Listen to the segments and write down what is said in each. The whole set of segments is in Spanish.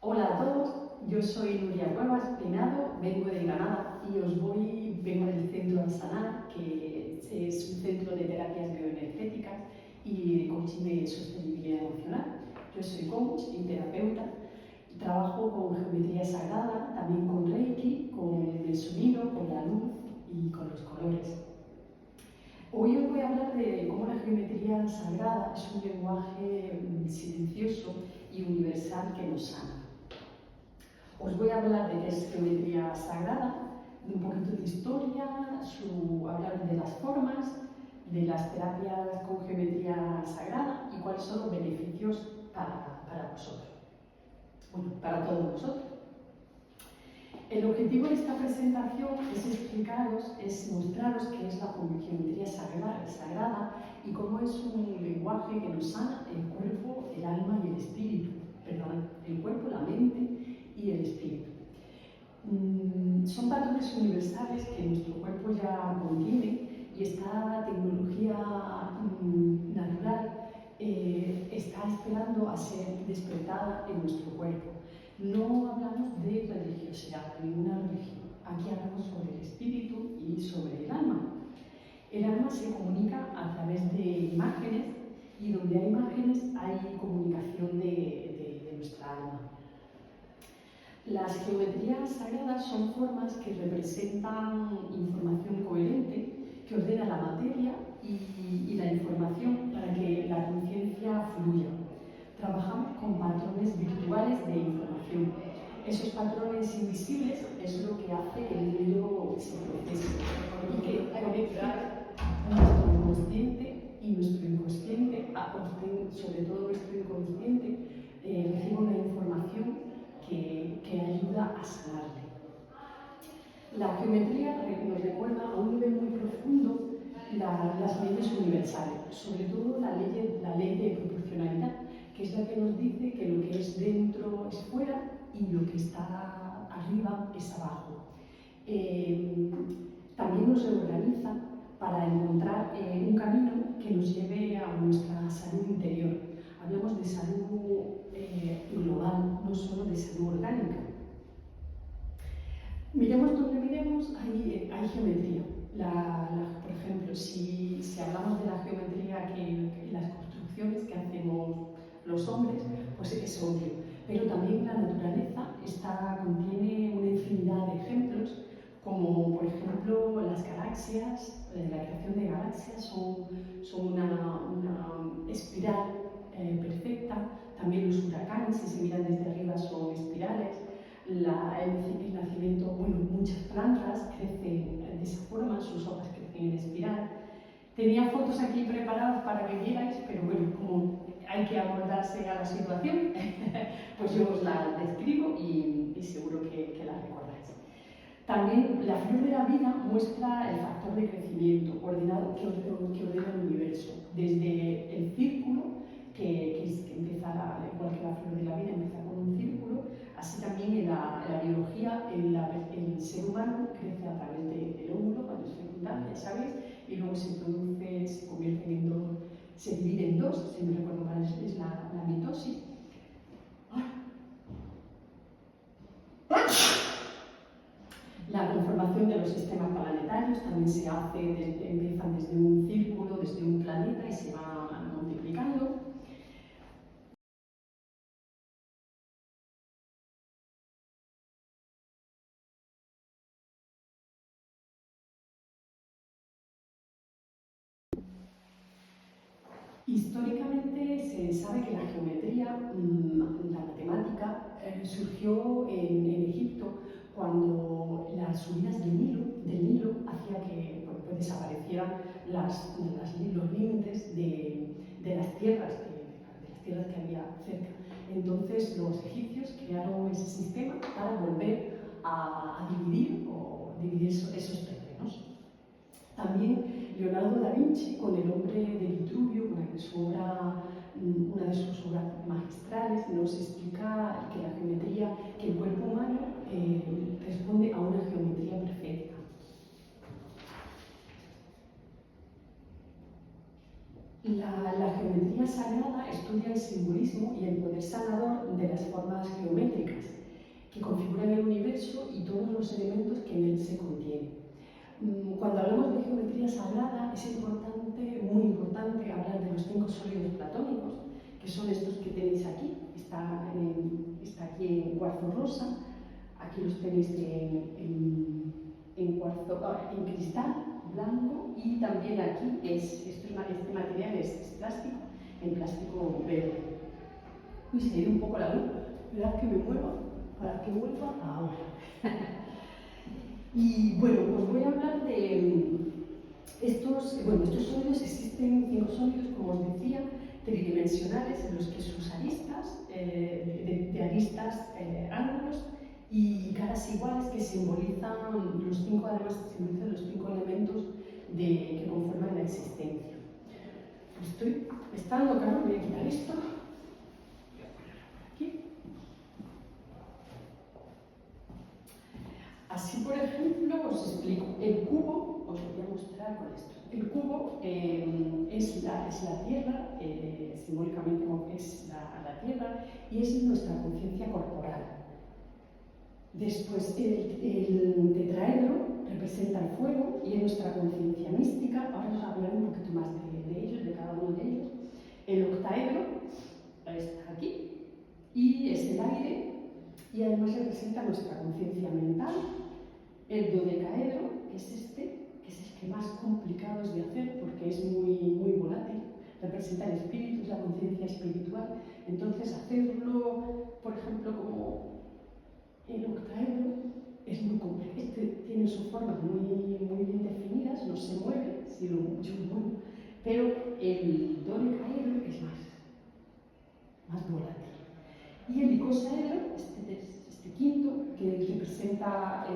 Hola a todos, yo soy Nuria Cuevas Peinado, vengo de Granada y vengo del Centro Alsanar, que es un centro de terapias bioenergéticas y de coaching de sostenibilidad emocional. Yo soy coach y terapeuta, trabajo con geometría sagrada, también con Reiki, con el sonido, con la luz y con los colores. Hoy os voy a hablar de cómo la geometría sagrada es un lenguaje silencioso y universal que nos sana. Os voy a hablar de qué es geometría sagrada, de un poquito de historia, hablar de las formas, de las terapias con geometría sagrada y cuáles son los beneficios para vosotros, bueno, para todos nosotros. El objetivo de esta presentación es mostraros qué es la geometría sagrada y cómo es un lenguaje que nos sana el cuerpo, el alma y el espíritu. Perdón, el cuerpo, la mente y el espíritu. Son patrones universales que nuestro cuerpo ya contiene y esta tecnología natural está esperando a ser despertada en nuestro cuerpo. No hablamos de religiosidad, de ninguna religión. Aquí hablamos sobre el espíritu y sobre el alma. El alma se comunica a través de imágenes y donde hay imágenes hay comunicación de nuestra alma. Las geometrías sagradas son formas que representan información coherente, que ordena la materia y la información para que la conciencia fluya. Trabajamos con patrones virtuales de información. Esos patrones invisibles es lo que hace que el mundo se procese y que conecte nuestro consciente y nuestro inconsciente, sobre todo nuestro inconsciente, recibe una información que ayuda a sanarle. La geometría nos recuerda a un nivel muy profundo las leyes universales, sobre todo la ley de proporcionalidad, que es la que nos dice que lo que es dentro es fuera y lo que está arriba es abajo. También nos reorganiza para encontrar un camino que nos lleve a nuestra salud interior. Hablamos de salud global, no solo de salud orgánica. Miremos donde miremos, hay geometría. Por ejemplo, si hablamos de la geometría que las construcciones que hacemos los hombres, pues es obvio. Pero también la naturaleza contiene una infinidad de ejemplos, como por ejemplo las galaxias, la creación de galaxias son una espiral perfecta. También los huracanes, si se miran desde arriba, son espirales. El nacimiento, muchas plantas crecen de esa forma, sus hojas crecen en espiral. Tenía fotos aquí preparadas para que vierais, pero como hay que abordarse a la situación, pues yo os la describo y seguro que la recordáis. También la flor de la vida muestra el factor de crecimiento ordenado que ordena el universo, desde el círculo, que empieza, igual que la flor de la vida, empieza con un círculo, así también en la biología, el ser humano crece a través del óvulo cuando es fecundado, ya sabéis, y luego se convierte en dos, se divide en dos, si no recuerdo mal es la mitosis. La conformación de los sistemas planetarios también se hace, empiezan desde un círculo, desde un planeta y se van multiplicando. Históricamente se sabe que la geometría, la matemática, surgió en Egipto cuando las subidas del Nilo hacía que desaparecieran los límites de las tierras que había cerca. Entonces los egipcios crearon ese sistema para volver a dividir esos terrenos. También Leonardo da Vinci, con El hombre de Vitruvio, una de sus obras magistrales, nos explica que la geometría, que el cuerpo humano responde a una geometría perfecta. La geometría sagrada estudia el simbolismo y el poder sanador de las formas geométricas. tenéis aquí, está aquí en cuarzo rosa, aquí los tenéis en cuarzo, en cristal blanco, y también aquí este material es plástico, en plástico verde. Uy, se ha ido un poco la luz, mirad que me mueva para que vuelva ahora. Y bueno, pues voy a hablar de estos sólidos. Existen 5 sólidos, como os decía, tridimensionales, en los que sus aristas, de aristas ángulos y caras iguales, que simbolizan los 5, además simbolizan los 5 elementos que conforman la existencia. Está dando calor, voy a quitar esto. Voy a ponerlo por aquí. Así, por ejemplo, os explico. El cubo, os voy a mostrar con esto. El cubo es la Tierra, simbólicamente es la Tierra, y es nuestra conciencia corporal. Después, el tetraedro representa el fuego y es nuestra conciencia mística. Ahora os hablaré un poquito más de ellos, de cada uno de ellos. El octaedro está aquí y es el aire, y además representa nuestra conciencia mental. El dodecaedro, que es que es el que más complicado es de hacer porque es muy volátil, representa el espíritu, es la conciencia espiritual. Entonces, hacerlo, por ejemplo, como el octaedro, es muy complejo. Tiene sus formas muy bien definidas, no se mueve si lo mucho, pero el dodecaedro es más volátil. Y el icosaedro, este quinto, que representa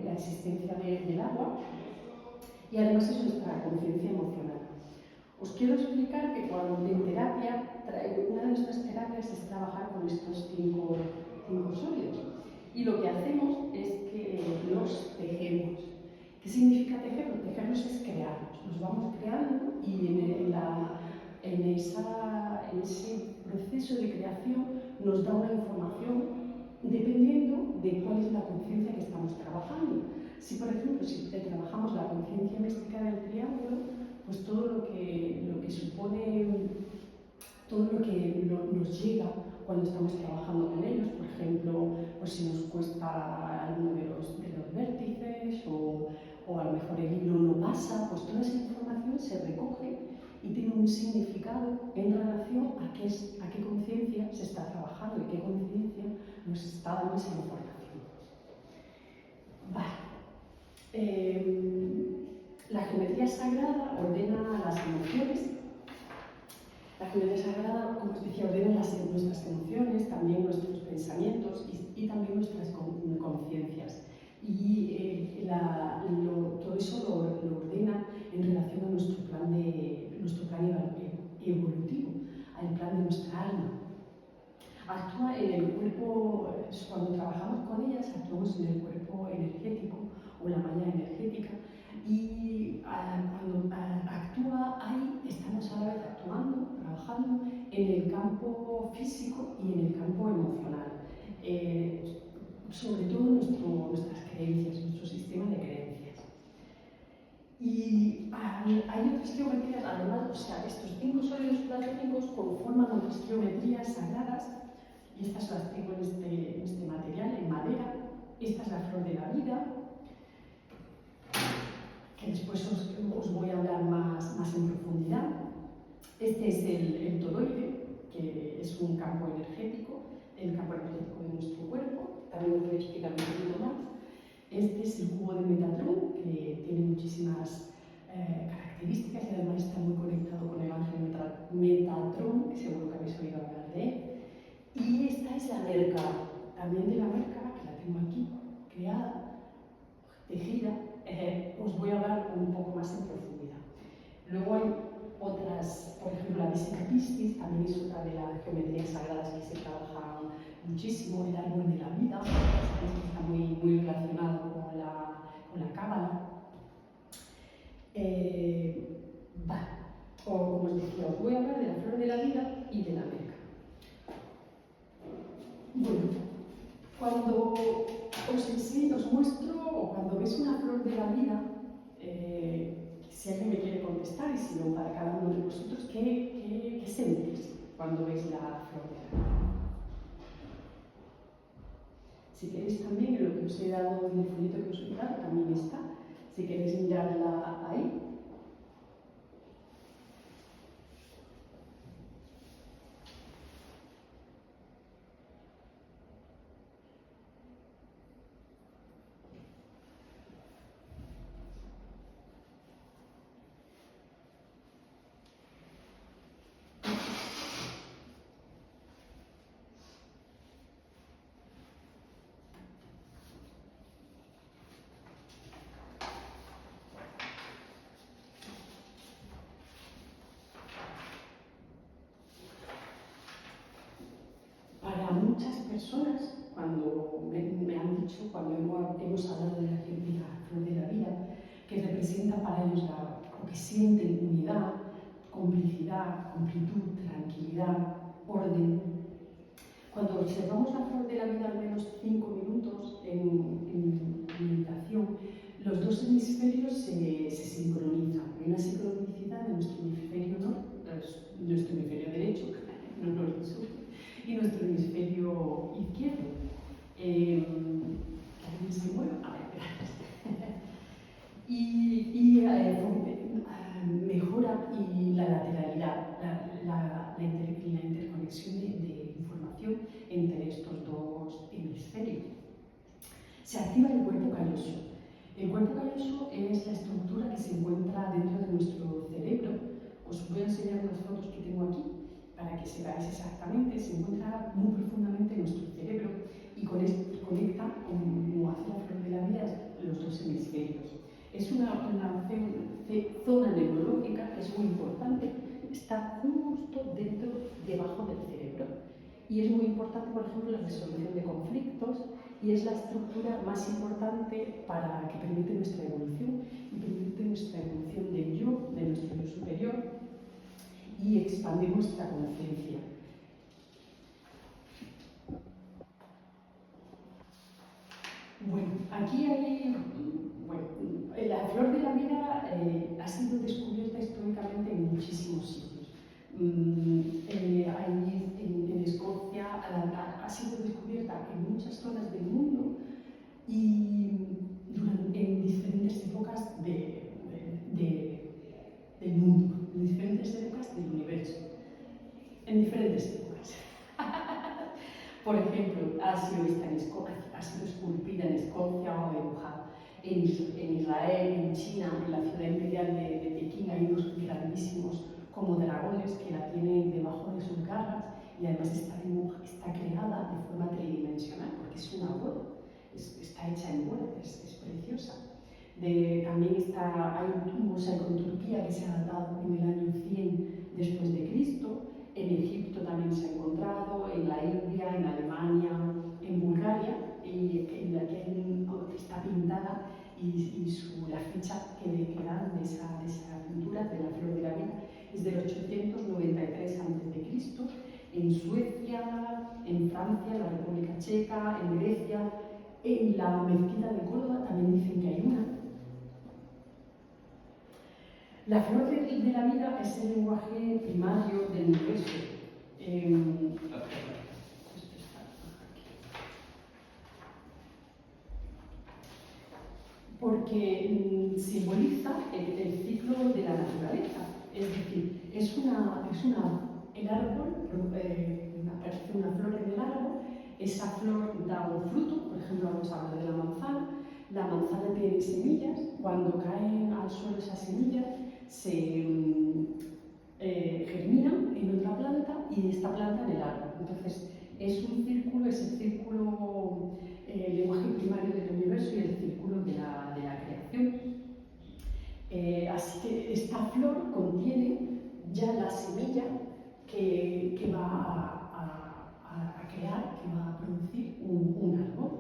la existencia del agua, y además es nuestra conciencia emocional. Os quiero explicar que cuando en terapia, una de nuestras terapias es trabajar con estos 5 sólidos. Y lo que hacemos es que los tejemos. ¿Qué significa tejerlos? Tejerlos es crearlos. Los vamos creando, y en ese proceso de creación nos da una información dependiendo de cuál es la conciencia que estamos trabajando. Si, por ejemplo, trabajamos la conciencia mística del triángulo, pues todo lo que supone, todo lo que nos llega cuando estamos trabajando con ellos, por ejemplo, pues si nos cuesta alguno de los vértices, o a lo mejor el hilo no pasa, pues toda esa información se recoge y tiene un significado en relación a qué conciencia se está trabajando y qué conciencia nos está dando esa información. Vale. La geometría sagrada ordena las emociones. La geometría sagrada, como os decía, ordena nuestras emociones, también nuestros pensamientos y también nuestras conciencias. Y todo eso lo ordena en relación a nuestro plan evolutivo, al plan de nuestra alma. Actúa en el cuerpo, cuando trabajamos con ellas, actuamos en el cuerpo energético o la malla energética, y cuando actúa ahí, estamos a la vez actuando, trabajando en el campo físico y en el campo emocional. Sobre todo nuestras creencias, nuestro sistema de creencias. Y hay otras geometrías, además, o sea, estos 5 sólidos platónicos conforman otras geometrías sagradas, y estas las tengo en este material, en madera. Esta es la flor de la vida, que después os voy a hablar más en profundidad. Este es el toroide, que es un campo energético, el campo energético de nuestro cuerpo. También os voy a explicar un poquito más. Este es el cubo de Metatron, que tiene muchísimas características y además está muy conectado con el ángel Metatron, que seguro que habéis oído hablar de él. Y esta es la merca, también de la merca, que la tengo aquí, creada, tejida. Os voy a hablar un poco más en profundidad. Luego hay otras, por ejemplo, la Vesica Piscis, también es otra de las geometrías sagradas que se trabaja muchísimo. El árbol de la vida, que está muy relacionado con la cábala. O como os decía, os voy a hablar de la flor de la vida y de la merca. Bueno, cuando os muestro, o cuando veis una flor de la vida, si alguien me quiere contestar, y si no, para cada uno de vosotros, ¿qué sentís cuando veis la flor de la vida? Si queréis también, en lo que os he dado, en el folleto que os he dado, también está. Si queréis mirarla ahí. Para muchas personas, cuando me han dicho, cuando hemos hablado de la flor de la vida, que representa para ellos lo que sienten: unidad, complicidad, completud, tranquilidad, orden. Cuando observamos la flor de la vida al menos 5 minutos en meditación, los dos hemisferios se sincronizan. Hay una sincronicidad de nuestro nuestro hemisferio derecho, no nos resulta, y nuestro hemisferio izquierdo. ¿Alguien se mueve? A ver, gracias. Mejora y la lateralidad, la interconexión de información entre estos dos hemisferios. Se activa el cuerpo calloso. El cuerpo calloso es la estructura que se encuentra dentro de nuestro cerebro. Os voy a enseñar unas fotos que tengo aquí para que sepáis exactamente. Se encuentra muy profundamente en nuestro cerebro y conecta, como hace la flor de la vida, los dos hemisferios. Es una zona neurológica que es muy importante, está justo debajo del cerebro. Y es muy importante, por ejemplo, la resolución de conflictos, y es la estructura más importante que permite nuestra evolución, y permite nuestra evolución del yo, de nuestro yo superior, y expandir nuestra conciencia. Bueno, aquí hay... la flor de la vida ha sido descubierta históricamente en muchísimos sitios. En Escocia ha sido descubierta en muchas zonas del mundo y en diferentes épocas del mundo, en diferentes épocas del universo, en diferentes épocas. Por ejemplo, ha sido vista en Escocia, ha sido esculpida en Escocia o en Israel, en China, en la ciudad imperial de Pekín. Hay unos grandísimos como dragones que la tienen debajo de sus garras, y además está creada de forma tridimensional porque es una bola, está hecha en bola, es preciosa. También hay un mosaico en Turquía que se ha datado en el año 100 después de Cristo. En Egipto también se ha encontrado, en la India, en Alemania, en Bulgaria, y en la que está pintada, y la fecha que dan de esa pintura de la flor de la vida es del 893 a.C. En Suecia, en Francia, en la República Checa, en Grecia, en la mezquita de Córdoba también dicen que hay una. La flor de la vida es el lenguaje primario del universo. Porque simboliza el ciclo de la naturaleza. Es decir, el árbol, aparece una flor en el árbol, esa flor da un fruto. Por ejemplo, vamos a hablar de la manzana tiene semillas. Cuando caen al suelo esas semillas, se germinan en otra planta, y esta planta en el árbol. Entonces, es un círculo, es el círculo, el lenguaje primario del universo y el círculo de la creación. Así que esta flor contiene ya la semilla que va a crear, que va a producir un árbol.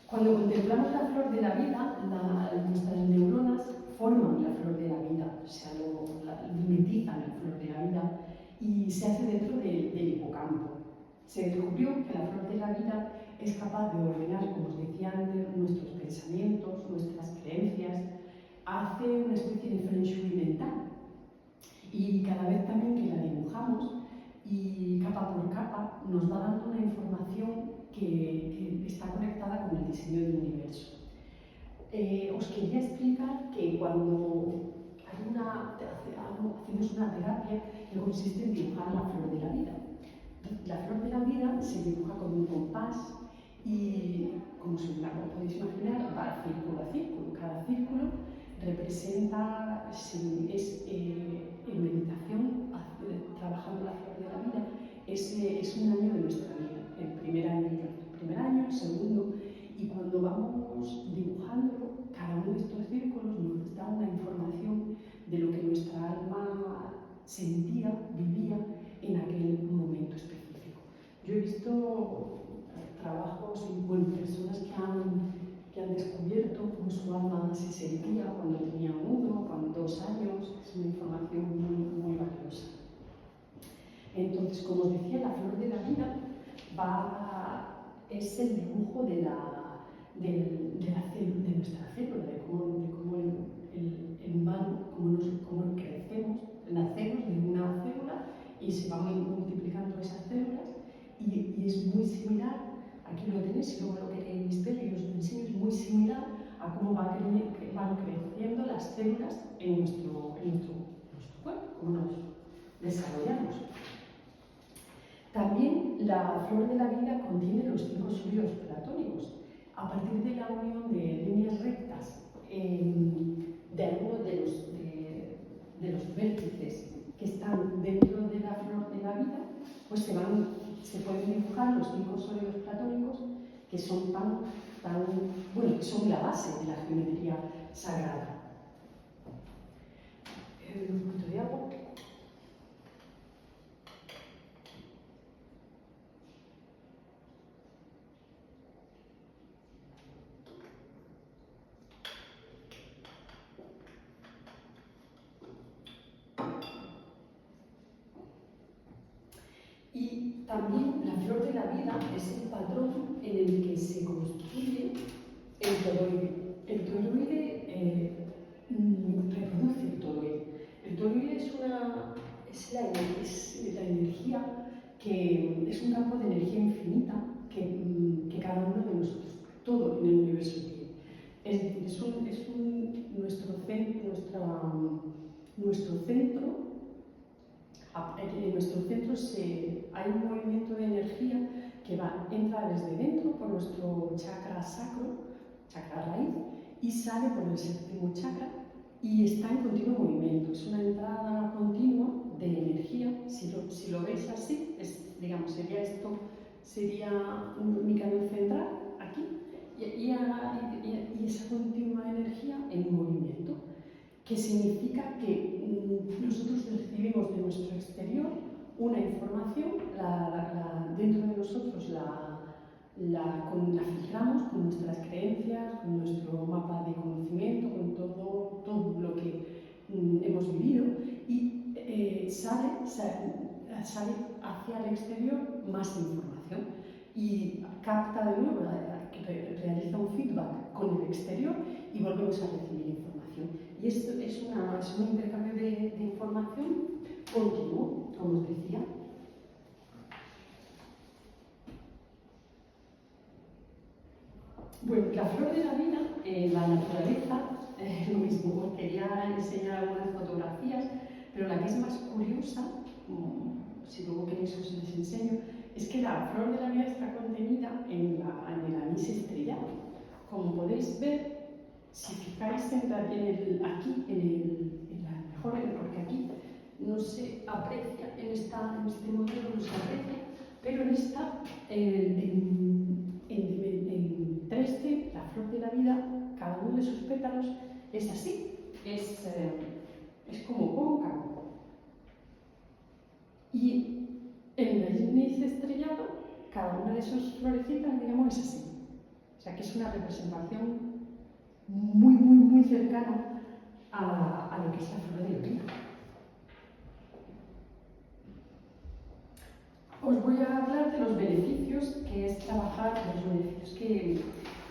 Cuando contemplamos la flor de la vida, nuestras neuronas forman la flor de la vida, o sea, mimetizan la flor de la vida, y se hace dentro del hipocampo. Se descubrió que la flor de la vida es capaz de ordenar, como os decía antes, nuestros pensamientos, nuestras creencias, hace una especie de feng shui mental. Y cada vez también que la dibujamos y capa por capa nos va dando una información que está conectada con el diseño del universo. Os quería explicar que cuando hacemos una terapia que consiste en dibujar la flor de la vida. La flor de la vida se dibuja con un compás y, como podéis imaginar, va círculo a círculo. Cada círculo representa, si es en meditación, trabajando la flor de la vida, es un año de nuestra vida. El primer año, el segundo, y cuando vamos dibujándolo, cada uno de estos círculos nos da una información de lo que nuestra alma sentía, vivía en aquel momento específico. Yo he visto trabajos y personas que han descubierto cómo su alma se sentía cuando tenía 1, cuando 2 años. Es una información muy valiosa. Entonces, como os decía, la flor de la vida es el dibujo de nuestra célula, de cómo el humano, cómo crecemos, nacemos de una célula y se van multiplicando esas células y es muy similar, aquí lo tenéis, si luego lo queréis ver y os lo enseño, es muy similar a cómo van creciendo las células en nuestro cuerpo, cómo nos desarrollamos. También la flor de la vida contiene los 5 sólidos platónicos. A partir de la unión de líneas rectas de algunos de los vértices que están dentro de la flor de la vida, pues se pueden dibujar los 5 sólidos platónicos que son que son la base de la geometría sagrada. Un poquito de agua. Y también la flor de la vida es el patrón en el que se construye el toroide. El toroide reproduce el toroide. El toroide es la energía que es un campo de energía infinita que cada uno de nosotros, todo en el universo tiene. Es decir, nuestro centro. En nuestro centro hay un movimiento de energía que entra desde dentro por nuestro chakra sacro, chakra raíz, y sale por el 7º chakra y está en continuo movimiento. Es una entrada continua de energía. Si lo veis así, sería mi canal central aquí y esa continua energía en movimiento, que significa que nosotros recibimos de nuestro exterior una información, dentro de nosotros la filtramos con nuestras creencias, con nuestro mapa de conocimiento, con todo lo que hemos vivido y sale hacia el exterior más información y capta de nuevo, realiza un feedback con el exterior y volvemos a recibir información. Y esto es un intercambio de información continuo, como os decía. Bueno, la flor de la vida, la naturaleza, lo mismo, os quería enseñar algunas fotografías, pero la que es más curiosa, si luego queréis os les enseño, es que la flor de la vida está contenida en el anís estrellado. Como podéis ver, si fijáis porque aquí no se aprecia, en este modelo no se aprecia, pero en 3D, la flor de la vida, cada uno de sus pétalos es así, es como cóncavo. Y en el anís estrellado, cada una de sus florecitas, digamos, es así. O sea que es una representación muy cercana a lo que es la flor de la vida. Os voy a hablar de los beneficios que es trabajar, los beneficios que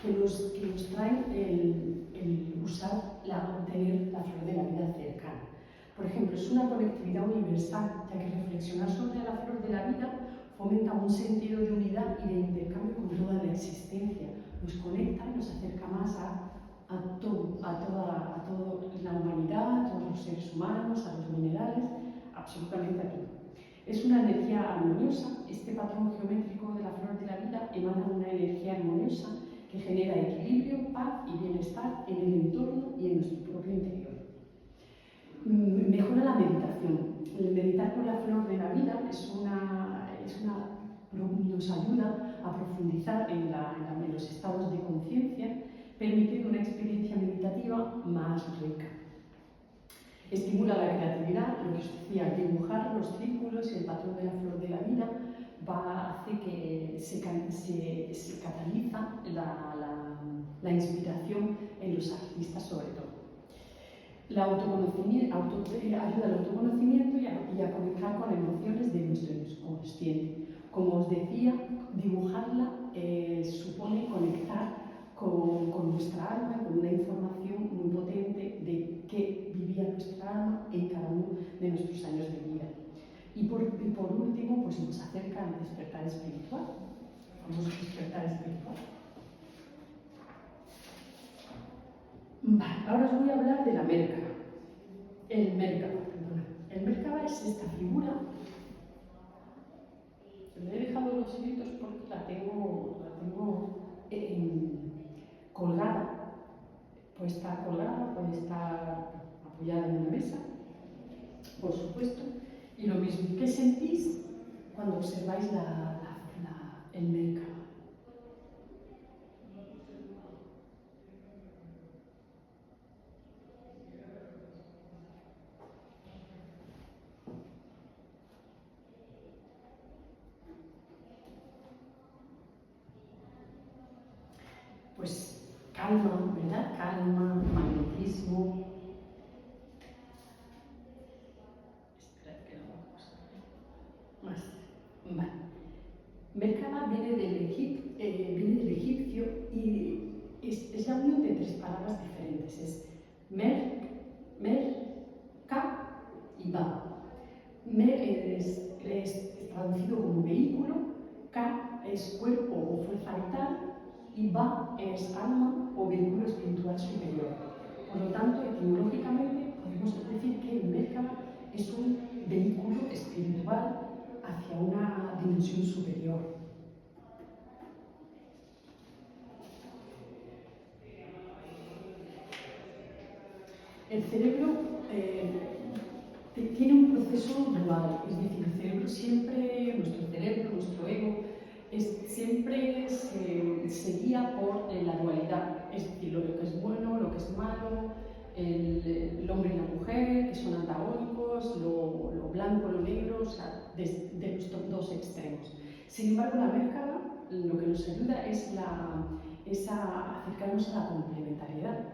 que nos traen el usar, obtener la flor de la vida cercana. Por ejemplo, es una conectividad universal, ya que reflexionar sobre la flor de la vida fomenta un sentido de unidad y de intercambio con toda la existencia. Nos conecta y nos acerca más a toda la humanidad, a todos los seres humanos, a los minerales, absolutamente a todo. Es una energía armoniosa. Este patrón geométrico de la flor de la vida emana una energía armoniosa que genera equilibrio, paz y bienestar en el entorno y en nuestro propio interior. Mejora la meditación. El meditar con la flor de la vida nos ayuda a profundizar en los estados de conciencia, permitiendo una experiencia meditativa más rica. Estimula la creatividad, lo que os decía, dibujar los círculos y el patrón de la flor de la vida hace que se cataliza la inspiración en los artistas sobre todo. Ayuda al autoconocimiento y a conectar con emociones de nuestro inconsciente. Como os decía, dibujarla supone conectar con nuestra alma, con una información muy potente de qué vivía nuestra alma en cada uno de nuestros años de vida. Y por último, pues nos acerca al despertar espiritual. Vamos a despertar espiritual. Vale, ahora os voy a hablar de la Mérkaba. El Mérkaba es esta figura. Le he dejado los hilitos porque la tengo colgada. Puede estar colgada, puede estar apoyada en una mesa, por supuesto. Y lo mismo, ¿qué sentís cuando observáis el Mérkaba? Pues calma, ¿verdad? Calma, magnetismo. Esperad que no vamos más. Vale. Mérkaba viene del egipcio y es la unión de tres palabras diferentes. Es Ka y Ba. Mer es traducido como vehículo, Ka es cuerpo o fuerza vital y Ba es alma o vehículo espiritual superior. Por lo tanto, etimológicamente podemos decir que el Mérkaba es un vehículo espiritual hacia una dimensión superior. El cerebro tiene un proceso dual, es decir, el cerebro siempre, nuestro cerebro, nuestro ego, siempre se guía por la dualidad, es decir, lo que es bueno, lo que es malo, el hombre y la mujer, que son antagónicos, lo blanco, lo negro, o sea, de estos dos extremos. Sin embargo, la Mérkaba lo que nos ayuda es a acercarnos a la complementariedad.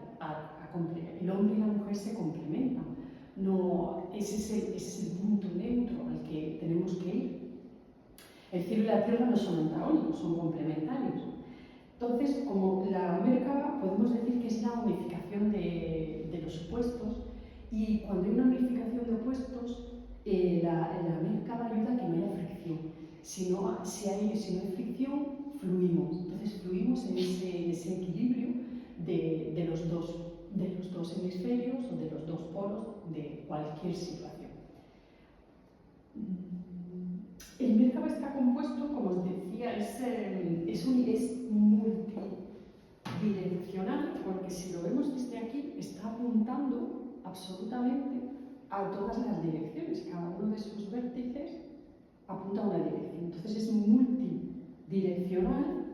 El hombre y la mujer se complementan. No, ese es el punto neutro al que tenemos que ir. El cielo y la tierra no son antagónicos, son complementarios. Entonces, como la Mérkaba, podemos decir que es la unificación de los opuestos, y cuando hay una unificación de opuestos, la Mérkaba ayuda a que no haya fricción. Si no hay fricción, fluimos. Entonces, fluimos en ese equilibrio de los dos hemisferios o de los dos polos de cualquier situación. El Mérkaba está compuesto, como os decía, es multidireccional, porque si lo vemos desde aquí, está apuntando absolutamente a todas las direcciones. Cada uno de sus vértices apunta a una dirección. Entonces es multidireccional,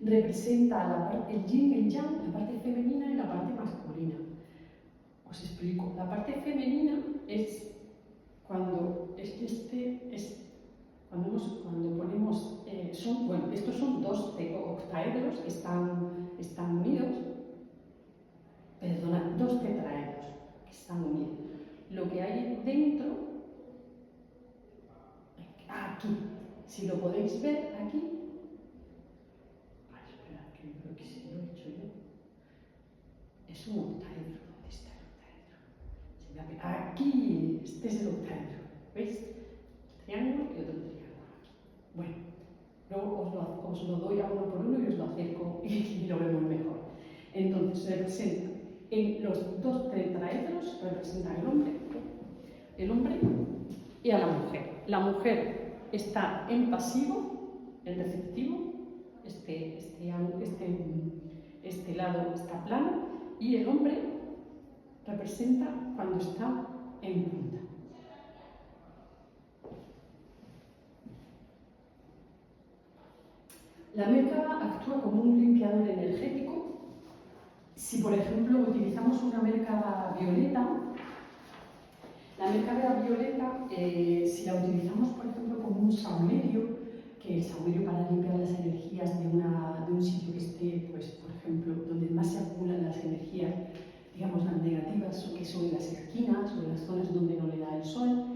representa el yin y el yang, la parte femenina y la parte masculina. Os explico. La parte femenina es cuando cuando ponemos, estos son dos octaedros que están unidos, dos tetraedros que están unidos. Lo que hay dentro, aquí, si lo podéis ver aquí, esperad que es un octaedro. ¿Dónde está el octaedro? Aquí, este es el octaedro. ¿Veis? Triángulo y otro triángulo. Bueno, luego os lo doy a uno por uno y os lo acerco y lo vemos mejor. Entonces, representa en los dos tetraedros, representa el hombre y a la mujer. La mujer está en pasivo, en receptivo, este lado está plano, y el hombre representa cuando está en punta. La Merkaba actúa como un limpiador energético. Si, por ejemplo, utilizamos una Merkaba violeta, la Merkaba violeta, si la utilizamos, por ejemplo, como un saumerio, que el saumerio para limpiar las energías de un sitio que esté, pues, por ejemplo, donde más se acumulan las energías, digamos, las negativas, que son en las esquinas o en las zonas donde no le da el sol,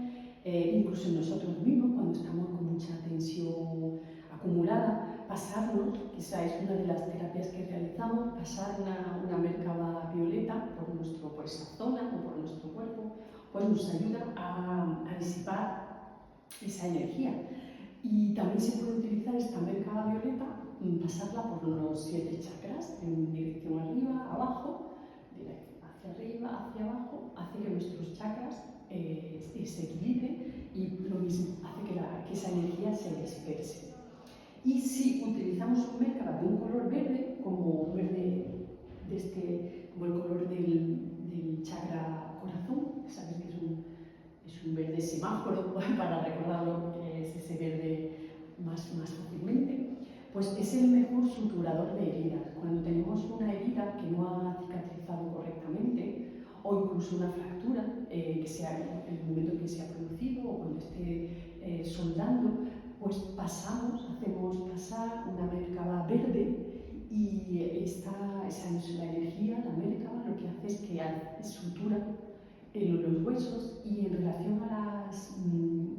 incluso en nosotros mismos, cuando estamos con mucha tensión acumulada, pasarnos, quizá es una de las terapias que realizamos, pasar una Merkaba violeta por esa zona o por nuestro cuerpo, pues nos ayuda a disipar esa energía. Y también se puede utilizar esta Merkaba violeta, pasarla por los 7 chakras, en dirección arriba, abajo, hacia arriba, hacia abajo, hace que nuestros chakras se equilibren y lo mismo, hace que esa energía se disperse. Y si utilizamos un Merkaba de un color verde, como verde como el color del chakra corazón, sabes que es un verde semáforo para recordarlo, que es ese verde más fácilmente, pues es el mejor suturador de heridas. Cuando tenemos una herida que no ha cicatrizado correctamente, o incluso una fractura, que sea en el momento en que se ha producido o cuando esté soldando, pues hacemos pasar una Merkaba verde, y esa es la energía, la Merkaba, lo que hace es que sutura los huesos, y en relación a las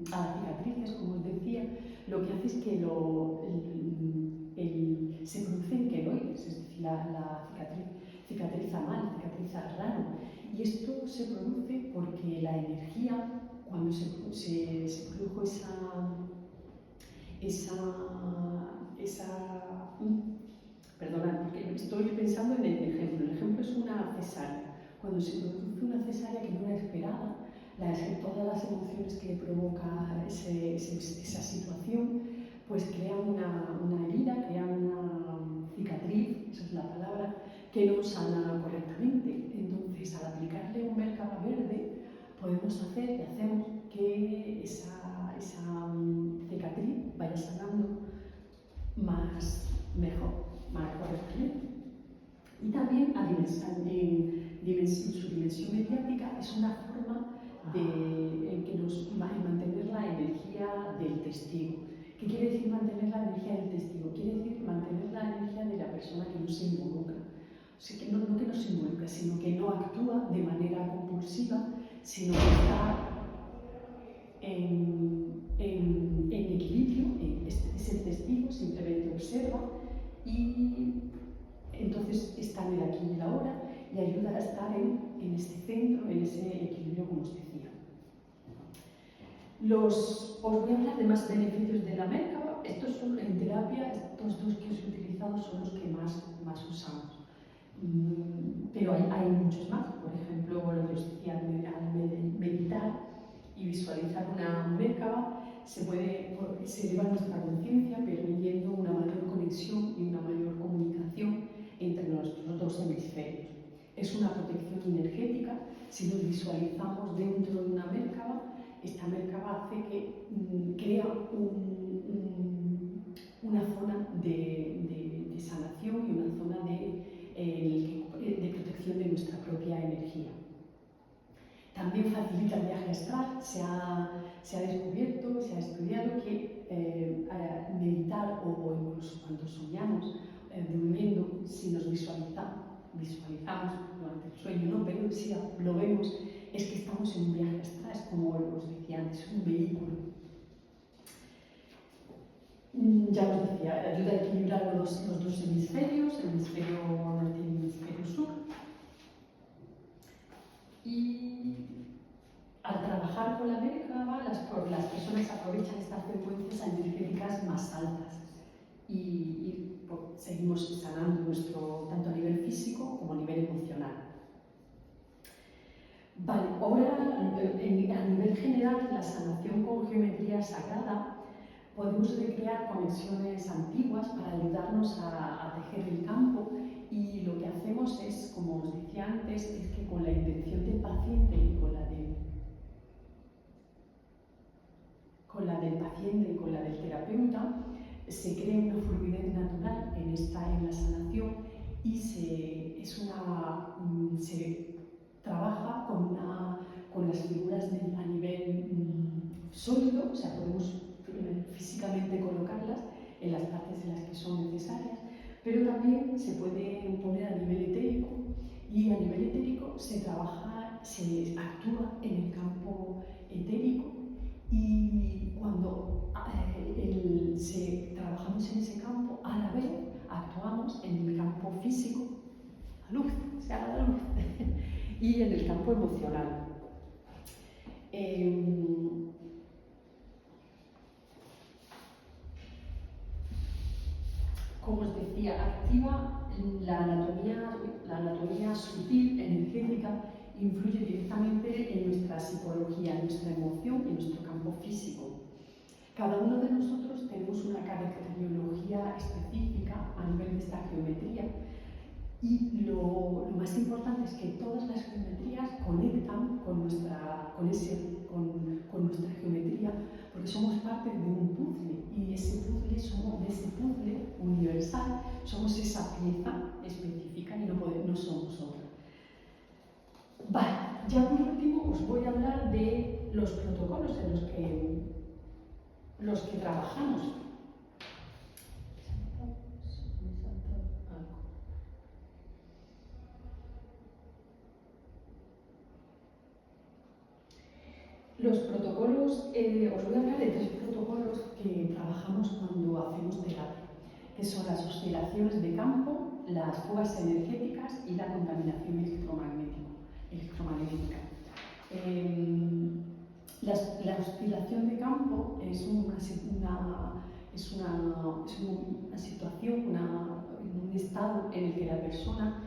cicatrices, como os decía, lo que hace es que se producen queloides, es decir, la cicatriza mal, cicatriza raro, y esto se produce porque la energía, cuando se produjo perdonad, porque estoy pensando en el ejemplo. El ejemplo es una cesárea. Cuando se produce una cesárea que no era esperada, todas las emociones que provoca esa situación, pues crean una herida, crean una cicatriz, esa es la palabra, que no sana correctamente. Entonces, al aplicarle un Merkaba verde, podemos hacer y hacemos que esa cicatriz vaya sanando mejor, más correctamente. Y también en su dimensión mediática es una forma en mantener la energía del testigo. ¿Qué quiere decir mantener la energía del testigo? Quiere decir mantener la energía de la persona que no se involucra. O sea, que no que no se involucra, sino que no actúa de manera compulsiva, sino que está en equilibrio, es el testigo, simplemente observa, y entonces está en el aquí y el ahora, y ayuda a estar en ese centro, en ese equilibrio, como os decía. Os voy a hablar de más beneficios de la Merkaba. Estos son en terapia, estos dos que os he utilizado son los que más usamos. Pero hay muchos más. Por ejemplo, lo que os decía, al meditar y visualizar una Merkaba, se eleva nuestra conciencia, permitiendo una mayor conexión y una mayor comunicación entre nuestros dos hemisferios. Es una protección energética. Si nos visualizamos dentro de una Merkaba, esta Merkaba hace que crea una zona de sanación y una zona de protección de nuestra propia energía. También facilita el viaje astral. Se ha descubierto, se ha estudiado que meditar, o incluso cuando soñamos durmiendo, si nos visualizamos durante el sueño, no, pero si lo vemos, es que estamos en un viaje astral, es como os decía antes, un vehículo. Ya os decía, ayuda a equilibrar los dos hemisferios, el hemisferio norte y el hemisferio sur. recrear la sanación con geometría sagrada, podemos recrear conexiones antiguas para ayudarnos a tejer el campo, y lo que hacemos es, como os decía antes, es que con la intención del paciente y con la del paciente y con la del terapeuta, se crea una fluidez natural en la sanación, y se trabaja con las figuras a nivel sólido, o sea, podemos físicamente colocarlas en las partes en las que son necesarias, pero también se puede poner a nivel etérico, y a nivel etérico se actúa en el campo etérico, y cuando trabajamos en ese campo, a la vez actuamos en el campo físico, la luz, se haga la luz, y en el campo emocional. Como os decía, activa la anatomía sutil, energética, influye directamente en nuestra psicología, en nuestra emoción y en nuestro campo físico. Cada uno de nosotros tenemos una caracterología específica a nivel de esta geometría, y lo más importante es que todas las geometrías conectan con nuestra geometría, porque somos parte de un puzzle, y ese puzzle universal somos esa pieza específica, y no somos otra. Vale, ya por último os voy a hablar de los protocolos en los que trabajamos. Los protocolos, os voy a hablar de 3 protocolos que trabajamos cuando hacemos terapia, que son las oscilaciones de campo, las fugas energéticas y la contaminación electromagnética. La oscilación de campo es una situación, un estado en el que la persona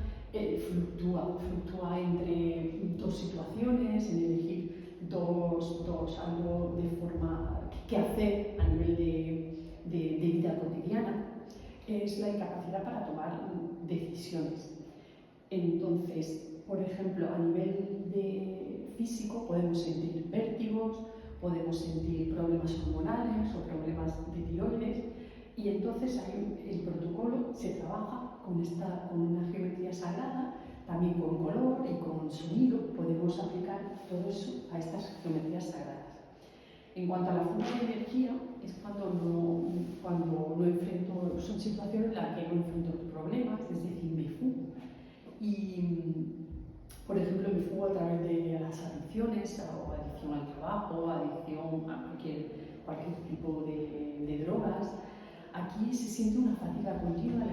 fluctúa entre dos situaciones, en elegir algo de forma que hacer a nivel de vida cotidiana. Es la incapacidad para tomar decisiones. Entonces, por ejemplo, a nivel físico podemos sentir vértigos, podemos sentir problemas hormonales o problemas de tiroides, y entonces el protocolo se trabaja con una geometría sagrada, también con color y con sonido. Podemos aplicar todo eso a estas geometrías sagradas. En cuanto a la fuga de energía, es cuando no enfrento, son situaciones en las que no enfrento problemas, es decir, me fugo. Y, por ejemplo, me fugo a través de las adicciones, o adicción al trabajo, adicción a cualquier tipo de drogas. Aquí se siente una fatiga continua,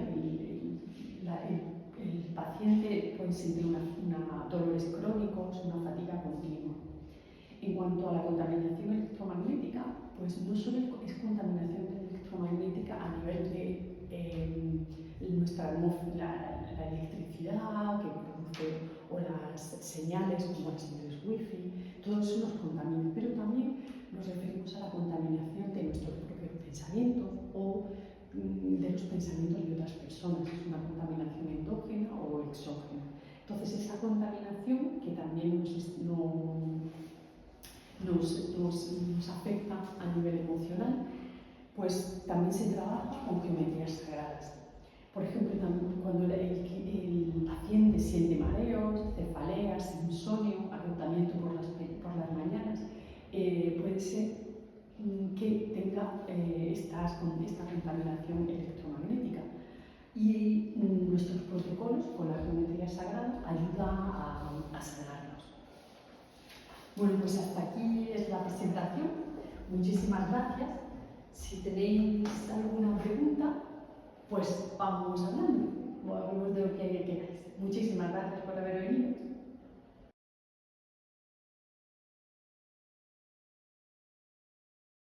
el paciente puede sentir dolores crónicos, una fatiga continua. En cuanto a la contaminación electromagnética, pues no solo es contaminación electromagnética a nivel de la electricidad que produce, o las señales como las señales wifi, todo eso nos contamina, pero también nos referimos a la contaminación de nuestros propios pensamientos o de los pensamientos de otras personas. Es una contaminación endógena o exógena. Entonces, esa contaminación que también nos afecta a nivel emocional, pues también se trabaja con geometrías sagradas. Por ejemplo, cuando el paciente siente mareos, cefaleas, insomnio, agotamiento por las mañanas, puede ser que tenga esta contaminación electromagnética. Y nuestros protocolos con la geometría sagrada ayudan a sanarnos. Bueno, pues hasta aquí es la presentación. Muchísimas gracias. Si tenéis alguna pregunta, pues vamos hablando. Hablemos de lo que queráis. Muchísimas gracias por haber venido.